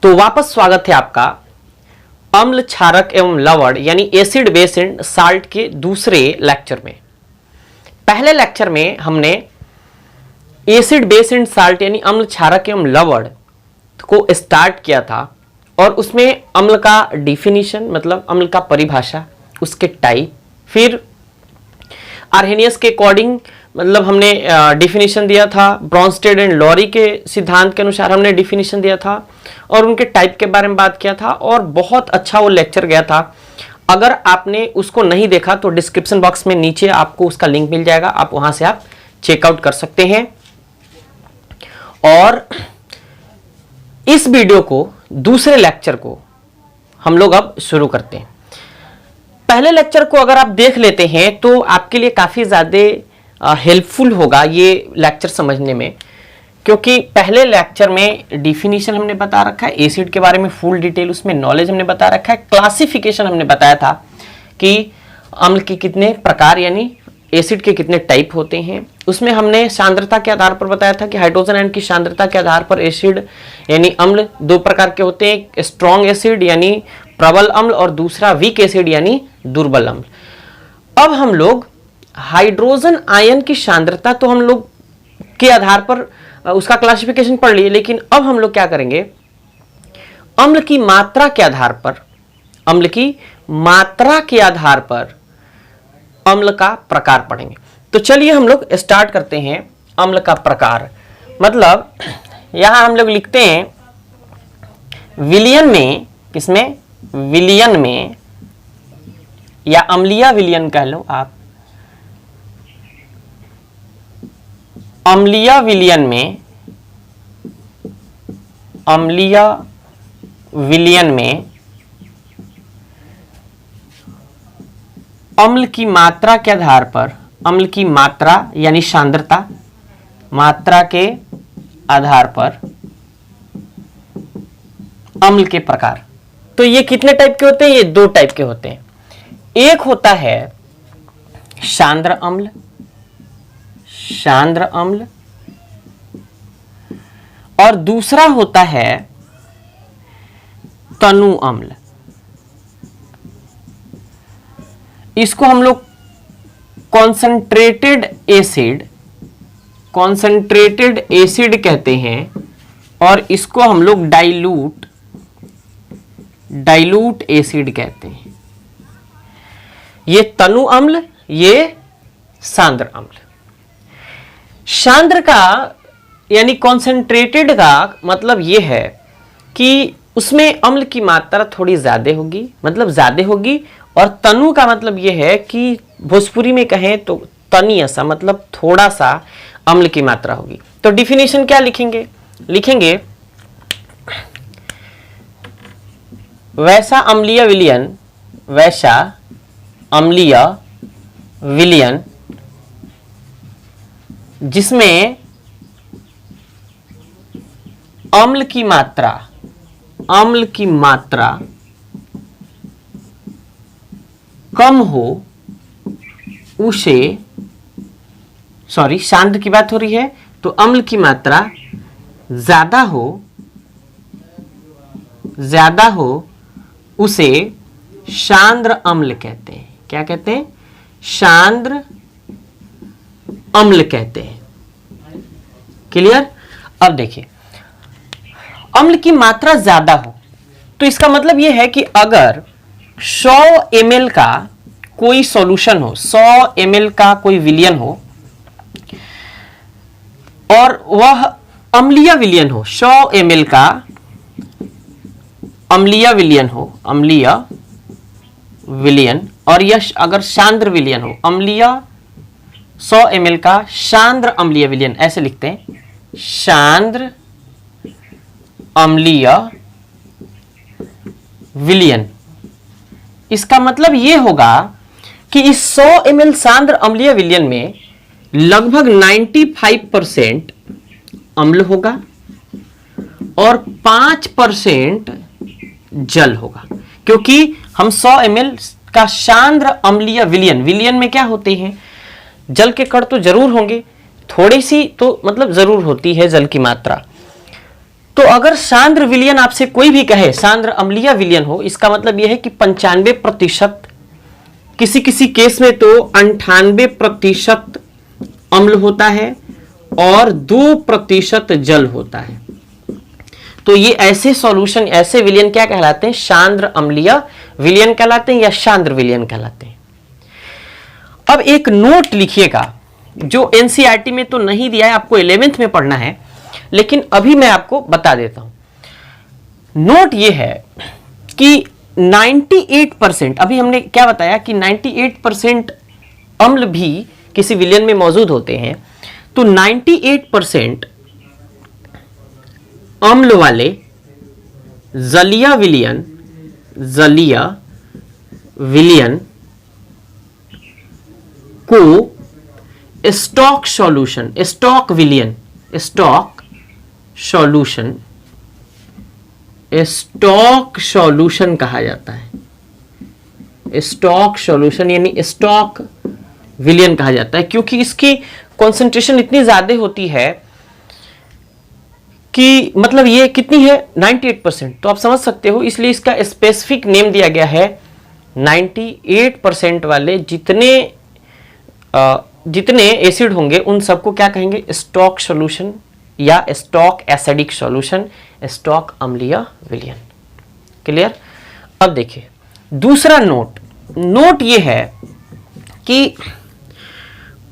तो वापस स्वागत है आपका अम्ल क्षारक एवं लवण यानी एसिड बेस एंड साल्ट के दूसरे लेक्चर में। पहले लेक्चर में हमने एसिड बेस एंड साल्ट यानी अम्ल क्षारक एवं लवण को स्टार्ट किया था और उसमें अम्ल का डिफिनीशन मतलब अम्ल का परिभाषा, उसके टाइप, फिर आर्हेनियस के अकॉर्डिंग मतलब हमने डिफिनीशन दिया था, ब्रॉन्स्टेड एंड लॉरी के सिद्धांत के अनुसार हमने डिफिनीशन दिया था और उनके टाइप के बारे में बात किया था और बहुत अच्छा वो लेक्चर गया था। अगर आपने उसको नहीं देखा तो डिस्क्रिप्शन बॉक्स में नीचे आपको उसका लिंक मिल जाएगा, आप वहां से आप चेकआउट कर सकते हैं। और इस वीडियो को दूसरे लेक्चर को हम लोग अब शुरू करते हैं। पहले लेक्चर को अगर आप देख लेते हैं तो आपके लिए काफी ज्यादा हेल्पफुल होगा ये लेक्चर समझने में, क्योंकि पहले लेक्चर में डिफिनीशन हमने बता रखा है, एसिड के बारे में फुल डिटेल उसमें नॉलेज हमने बता रखा है, क्लासिफिकेशन हमने बताया था कि अम्ल के कितने प्रकार यानी एसिड के कितने टाइप होते हैं। उसमें हमने सांद्रता के आधार पर बताया था कि हाइड्रोजन आयन की सांद्रता के आधार पर एसिड यानी अम्ल दो प्रकार के होते हैं, एक स्ट्रॉन्ग एसिड यानी प्रबल अम्ल और दूसरा वीक एसिड यानी दुर्बल अम्ल। अब हम लोग हाइड्रोजन आयन की सांद्रता तो हम लोग के आधार पर उसका क्लासिफिकेशन पढ़ लिए, लेकिन अब हम लोग क्या करेंगे, अम्ल की मात्रा के आधार पर, अम्ल की मात्रा के आधार पर अम्ल का प्रकार पढ़ेंगे। तो चलिए हम लोग स्टार्ट करते हैं अम्ल का प्रकार। मतलब यहां हम लोग लिखते हैं विलियन में, किसमें, विलियन में या अम्लीय विलियन कह लो आप, अम्लीय विलियन में, अम्लीय विलियन में अम्ल की मात्रा के आधार पर, अम्ल की मात्रा यानी सांद्रता, मात्रा के आधार पर अम्ल के प्रकार। तो ये कितने टाइप के होते हैं? ये दो टाइप के होते हैं। एक होता है सांद्र अम्ल, सांद्र अम्ल, और दूसरा होता है तनु अम्ल। इसको हम लोग कॉन्सेंट्रेटेड एसिड, कॉन्सेंट्रेटेड एसिड कहते हैं और इसको हम लोग डाइल्यूट, डाइल्यूट एसिड कहते हैं। ये तनु अम्ल, ये सांद्र अम्ल। सांद्र का यानी कॉन्सेंट्रेटेड का मतलब यह है कि उसमें अम्ल की मात्रा थोड़ी ज्यादा होगी, मतलब ज्यादा होगी, और तनु का मतलब यह है कि भोजपुरी में कहें तो तनीय सा, मतलब थोड़ा सा अम्ल की मात्रा होगी। तो डिफिनेशन क्या लिखेंगे? लिखेंगे वैसा अम्लीय विलयन, वैसा अम्लीय विलयन जिसमें अम्ल की मात्रा, अम्ल की मात्रा कम हो, उसे, सॉरी सांद्र की बात हो रही है, तो अम्ल की मात्रा ज्यादा हो, ज्यादा हो, उसे सांद्र अम्ल कहते हैं। क्या कहते हैं? सांद्र अम्ल कहते हैं। क्लियर? अब देखिए, अम्ल की मात्रा ज्यादा हो तो इसका मतलब यह है कि अगर 100 ml का कोई सॉल्यूशन हो, 100 ml का कोई विलयन हो और वह अम्लीय विलयन हो, 100 ml का अम्लीय विलयन हो, अम्लीय विलयन, और यह अगर सांद्र विलयन हो, अम्लीय 100 ml का सांद्र अम्लीय विलयन, ऐसे लिखते हैं सांद्र अम्लीय विलयन। इसका मतलब यह होगा कि इस 100 ml सांद्र अम्लीय विलयन में लगभग 95% अम्ल होगा और 5% जल होगा, क्योंकि हम 100 ml का सांद्र अम्लीय विलयन, विलयन में क्या होते हैं, जल के कण तो जरूर होंगे, थोड़ी सी तो मतलब जरूर होती है जल की मात्रा, तो अगर सांद्र विलयन आपसे कोई भी कहे सांद्र अम्लीय विलयन हो, इसका मतलब यह है कि 95%, किसी किसी केस में तो 98% अम्ल होता है और 2% जल होता है। तो ये ऐसे सॉल्यूशन, ऐसे विलयन क्या कहलाते हैं? सांद्र अम्लीय विलयन कहलाते हैं या सांद्र विलयन कहलाते हैं। अब एक नोट लिखिएगा जो एनसीईआरटी में तो नहीं दिया है, आपको 11th में पढ़ना है, लेकिन अभी मैं आपको बता देता हूं। नोट ये है कि 98%, अभी हमने क्या बताया कि 98% अम्ल भी किसी विलयन में मौजूद होते हैं, तो 98% अम्ल वाले जलीय विलयन को स्टॉक सॉल्यूशन कहा जाता है। स्टॉक सॉल्यूशन यानी स्टॉक विलयन कहा जाता है, क्योंकि इसकी कंसंट्रेशन इतनी ज्यादा होती है कि मतलब ये कितनी है 98%, तो आप समझ सकते हो, इसलिए इसका स्पेसिफिक नेम दिया गया है 98% वाले जितने एसिड होंगे उन सबको क्या कहेंगे? स्टॉक सॉल्यूशन या स्टॉक एसिडिक सॉल्यूशन, स्टॉक अम्लीय विलयन। क्लियर? अब देखिए दूसरा नोट ये है कि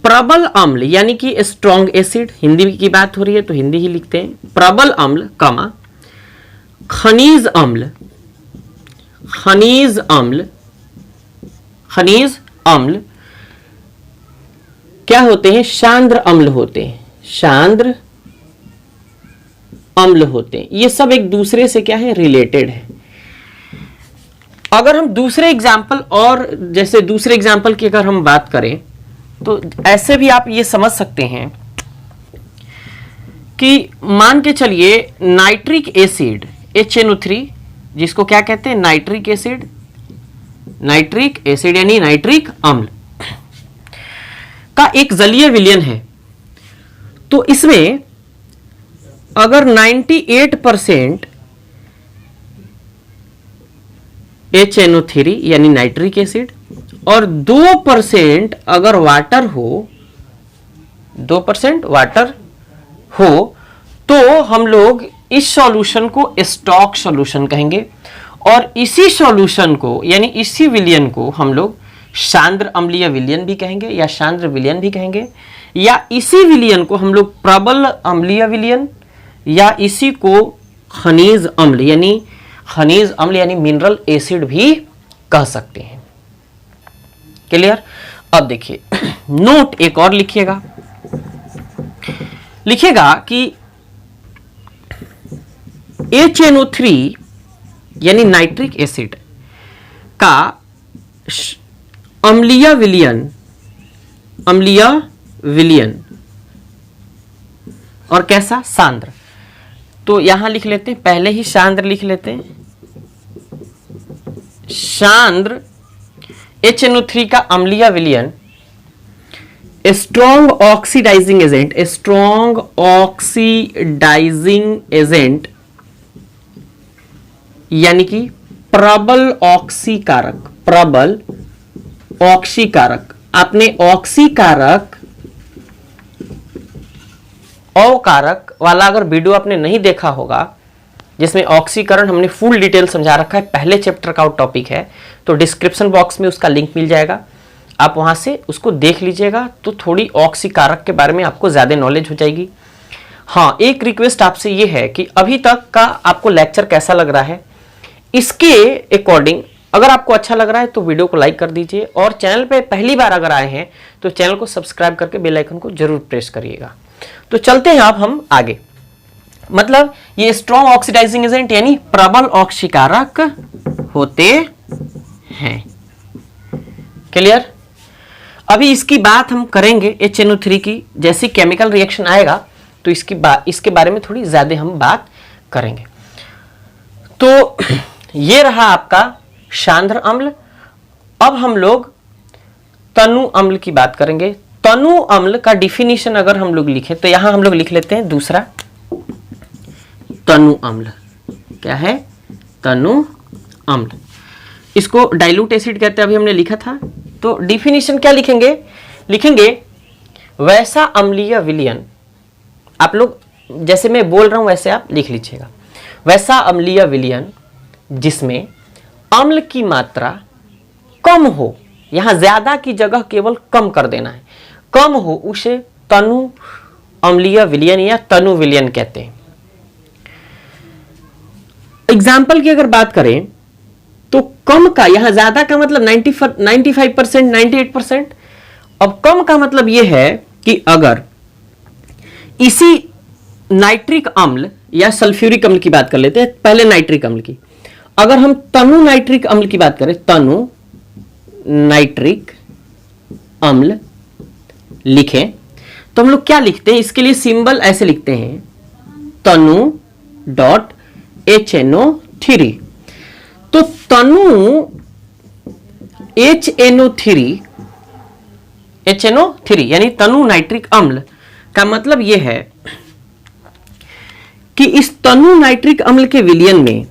प्रबल अम्ल यानी कि स्ट्रॉन्ग एसिड, हिंदी की बात हो रही है तो हिंदी ही लिखते हैं, प्रबल अम्ल कमा खनिज अम्ल क्या होते हैं? सांद्र अम्ल होते हैं। ये सब एक दूसरे से क्या है? रिलेटेड है। अगर हम दूसरे एग्जाम्पल की अगर हम बात करें तो ऐसे भी आप ये समझ सकते हैं कि मान के चलिए नाइट्रिक एसिड HNO3, जिसको क्या कहते हैं? नाइट्रिक एसिड यानी नाइट्रिक अम्ल का एक जलीय विलयन है। तो इसमें अगर 98% HNO3 यानी नाइट्रिक एसिड और 2% अगर वाटर हो, 2% वाटर हो, तो हम लोग इस सॉल्यूशन को स्टॉक सॉल्यूशन कहेंगे और इसी सॉल्यूशन को यानी इसी विलयन को हम लोग सांद्र अम्लीय विलयन भी कहेंगे या सांद्र विलयन भी कहेंगे, या इसी विलयन को हम लोग प्रबल अम्लीय विलयन या इसी को खनिज अम्ल यानी मिनरल एसिड भी कह सकते हैं। क्लियर? अब देखिए नोट एक और लिखिएगा कि HNO3 यानी नाइट्रिक एसिड का अम्लीय विलयन और कैसा? सांद्र। तो यहां लिख लेते हैं, पहले ही सांद्र लिख लेते हैं। सांद्र HNO3 का अम्लीय विलयन स्ट्रॉन्ग ऑक्सीडाइजिंग एजेंट यानी कि प्रबल ऑक्सीकारक। आपने ऑक्सीकारक अवकारक वाला अगर वीडियो आपने नहीं देखा होगा, जिसमें ऑक्सीकरण हमने फुल डिटेल समझा रखा है, पहले चैप्टर का टॉपिक है, तो डिस्क्रिप्शन बॉक्स में उसका लिंक मिल जाएगा, आप वहां से उसको देख लीजिएगा, तो थोड़ी ऑक्सीकारक के बारे में आपको ज्यादा नॉलेज हो जाएगी। हाँ, एक रिक्वेस्ट आपसे ये है कि अभी तक का आपको लेक्चर कैसा लग रहा है, इसके अकॉर्डिंग अगर आपको अच्छा लग रहा है तो वीडियो को लाइक कर दीजिए, और चैनल पे पहली बार अगर आए हैं तो चैनल को सब्सक्राइब करके बेल आइकन को जरूर प्रेस करिएगा। तो चलते हैं अब हम आगे। मतलब ये स्ट्रॉन्ग ऑक्सीडाइजिंग एजेंट यानी प्रबल ऑक्सीकारक होते हैं। क्लियर? अभी इसकी बात हम करेंगे HNO3 की, जैसे केमिकल रिएक्शन आएगा तो इसके बारे में थोड़ी ज्यादा हम बात करेंगे। तो ये रहा आपका सांद्र अम्ल। अब हम लोग तनु अम्ल की बात करेंगे। तनु अम्ल का डिफिनीशन अगर हम लोग लिखें तो यहां हम लोग लिख लेते हैं दूसरा, तनु अम्ल। क्या है? तनु अम्ल। इसको डाइल्यूट एसिड कहते हैं, अभी हमने लिखा था। तो डिफिनीशन क्या लिखेंगे? लिखेंगे वैसा अम्लीय विलयन। आप लोग जैसे मैं बोल रहा हूं वैसे आप लिख लीजिएगा। वैसा अम्लीय विलयन जिसमें अम्ल की मात्रा कम हो, यहां ज्यादा की जगह केवल कम कर देना है, कम हो, उसे तनु अम्लीय विलयन या तनु विलयन कहते हैं। एग्जाम्पल की अगर बात करें तो कम का, यहां ज्यादा का मतलब 95%, 98%। अब कम का मतलब यह है कि अगर इसी नाइट्रिक अम्ल या सल्फ्यूरिक अम्ल की बात कर लेते हैं, पहले नाइट्रिक अम्ल की, अगर हम तनु नाइट्रिक अम्ल की बात करें, तनु नाइट्रिक अम्ल लिखें तो हम लोग क्या लिखते हैं? इसके लिए सिंबल ऐसे लिखते हैं, तनु डॉट HNO3। तो तनु HNO3 यानी तनु नाइट्रिक अम्ल का मतलब यह है कि इस तनु नाइट्रिक अम्ल के विलयन में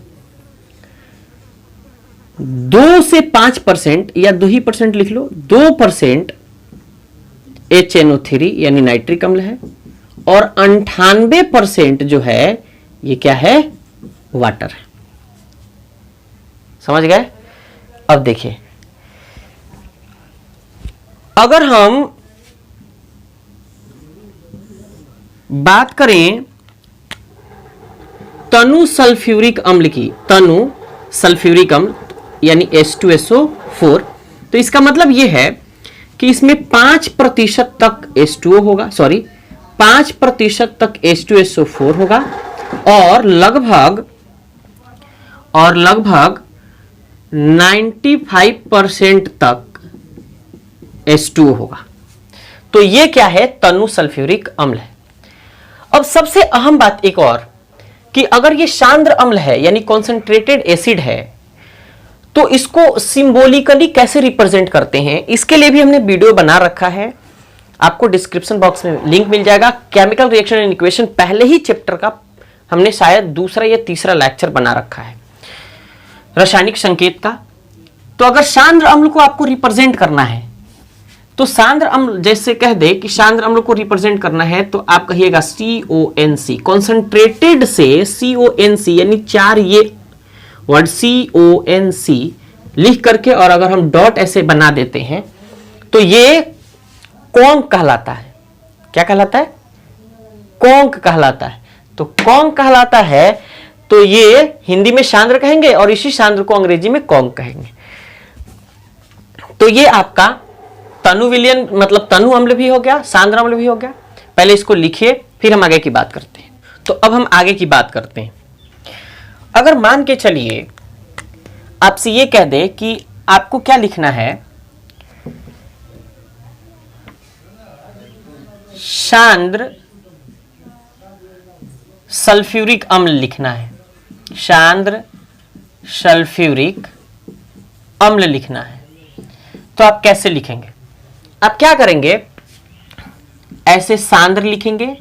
2 से 5% या 2% लिख लो, 2% HNO3 यानी नाइट्रिक अम्ल है, और 98% जो है ये क्या है? वाटर है। समझ गए? अब देखिए, अगर हम बात करें तनु सल्फ्यूरिक अम्ल की, तनु सल्फ्यूरिक अम्ल यानी H2SO4, तो इसका मतलब यह है कि इसमें 5% तक H2O होगा, 5% तक H2SO4 होगा, और लगभग 95% तक H2O होगा। तो ये क्या है? तनु सल्फ्यूरिक अम्ल है। अब सबसे अहम बात एक और, कि अगर ये सांद्र अम्ल है यानी कॉन्सेंट्रेटेड एसिड है, तो इसको सिंबॉलिकली कैसे रिप्रेजेंट करते हैं, इसके लिए भी हमने वीडियो बना रखा है, आपको डिस्क्रिप्शन बॉक्स में लिंक मिल जाएगा। केमिकल रिएक्शन एंड इक्वेशन पहले ही चैप्टर का हमने शायद दूसरा या तीसरा लेक्चर बना रखा है, रासायनिक संकेत का। तो अगर सांद्र अम्ल को आपको रिप्रेजेंट करना है, तो सांद्र अम्ल जैसे कह दे कि सांद्र अम्ल को रिप्रेजेंट करना है, तो आप कहिएगा CONC, कॉन्सेंट्रेटेड से CONC यानी 4 ये वर्ड CONC लिख करके, और अगर हम डॉट ऐसे बना देते हैं तो ये कॉन्क कहलाता है। क्या कहलाता है? कॉन्क कहलाता है। तो कॉन्क कहलाता है, तो ये हिंदी में सांद्र कहेंगे और इसी सांद्र को अंग्रेजी में कॉन्क कहेंगे। तो ये आपका तनु विलयन मतलब तनु अम्ल भी हो गया, सांद्र अम्ल भी हो गया। पहले इसको लिखिए, फिर हम आगे की बात करते हैं। तो अब हम आगे की बात करते हैं। अगर मान के चलिए आपसे ये कह दे कि आपको क्या लिखना है, सांद्र सल्फ्यूरिक अम्ल लिखना है, सांद्र सल्फ्यूरिक अम्ल लिखना है, तो आप कैसे लिखेंगे? आप क्या करेंगे? ऐसे सांद्र लिखेंगे,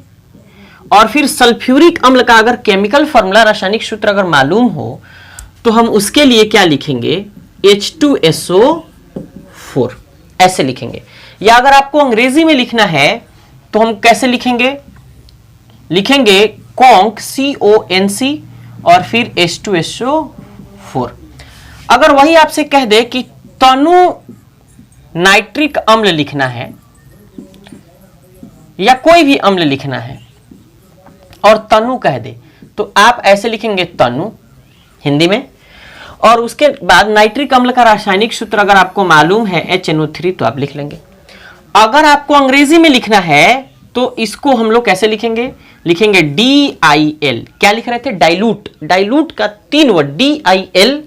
और फिर सल्फ्यूरिक अम्ल का अगर केमिकल फॉर्मूला, रासायनिक सूत्र अगर मालूम हो, तो हम उसके लिए क्या लिखेंगे? H2SO4 ऐसे लिखेंगे। या अगर आपको अंग्रेजी में लिखना है तो हम कैसे लिखेंगे? लिखेंगे कॉन्क CONC और फिर H2SO4। अगर वही आपसे कह दे कि तनु नाइट्रिक अम्ल लिखना है या कोई भी अम्ल लिखना है और तनु कह दे, तो आप ऐसे लिखेंगे तनु हिंदी में, और उसके बाद नाइट्रिक अम्ल का रासायनिक सूत्र अगर आपको मालूम है HNO3, तो आप लिख लेंगे। अगर आपको अंग्रेजी में लिखना है तो इसको हम लोग कैसे लिखेंगे? लिखेंगे DIL। क्या लिख रहे थे? डाइल्यूट। डाइल्यूट का 3 वर्ड DIL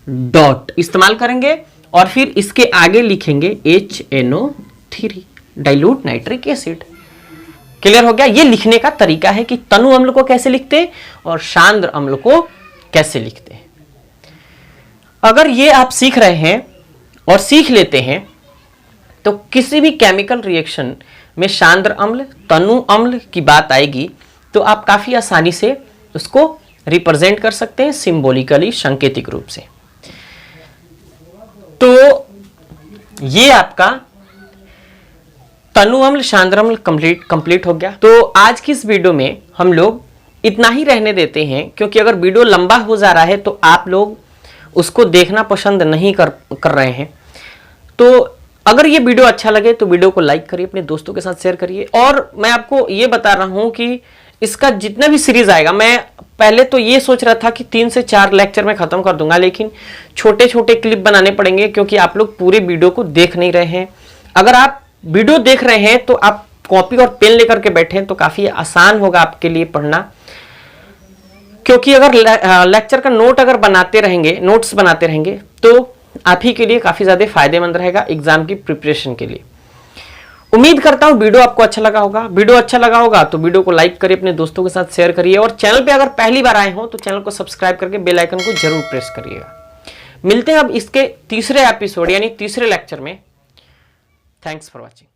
डॉट इस्तेमाल करेंगे, और फिर इसके आगे लिखेंगे HNO3, dilute nitric acid. Clear हो गया? ये लिखने का तरीका है कि तनु अम्ल को कैसे लिखते और सांद्र अम्ल को कैसे लिखते हैं। अगर ये आप सीख रहे हैं और सीख लेते हैं, तो किसी भी केमिकल रिएक्शन में सांद्र अम्ल, तनु अम्ल की बात आएगी तो आप काफी आसानी से उसको रिप्रेजेंट कर सकते हैं सिंबॉलिकली, सांकेतिक रूप से। तो ये आपका तनु अम्ल सांद्र अम्ल कंप्लीट हो गया। तो आज की इस वीडियो में हम लोग इतना ही रहने देते हैं, क्योंकि अगर वीडियो लंबा हो जा रहा है तो आप लोग उसको देखना पसंद नहीं कर रहे हैं। तो अगर ये वीडियो अच्छा लगे तो वीडियो को लाइक करिए, अपने दोस्तों के साथ शेयर करिए। और मैं आपको ये बता रहा हूं कि इसका जितना भी सीरीज आएगा, मैं पहले तो ये सोच रहा था कि 3 से 4 लेक्चर में खत्म कर दूंगा, लेकिन छोटे छोटे क्लिप बनाने पड़ेंगे, क्योंकि आप लोग पूरे वीडियो को देख नहीं रहे हैं। अगर आप वीडियो देख रहे हैं तो आप कॉपी और पेन लेकर के बैठे तो काफी आसान होगा आपके लिए पढ़ना, क्योंकि अगर लेक्चर का नोट्स बनाते रहेंगे तो आप ही के लिए काफी ज्यादा फायदेमंद रहेगा एग्जाम की प्रिपरेशन के लिए। उम्मीद करता हूं वीडियो आपको अच्छा लगा होगा। वीडियो अच्छा लगा होगा तो वीडियो को लाइक करिए, अपने दोस्तों के साथ शेयर करिए, और चैनल पे अगर पहली बार आए हो तो चैनल को सब्सक्राइब करके बेल आइकन को जरूर प्रेस करिएगा। मिलते हैं अब इसके तीसरे एपिसोड यानी तीसरे लेक्चर में। Thanks for watching.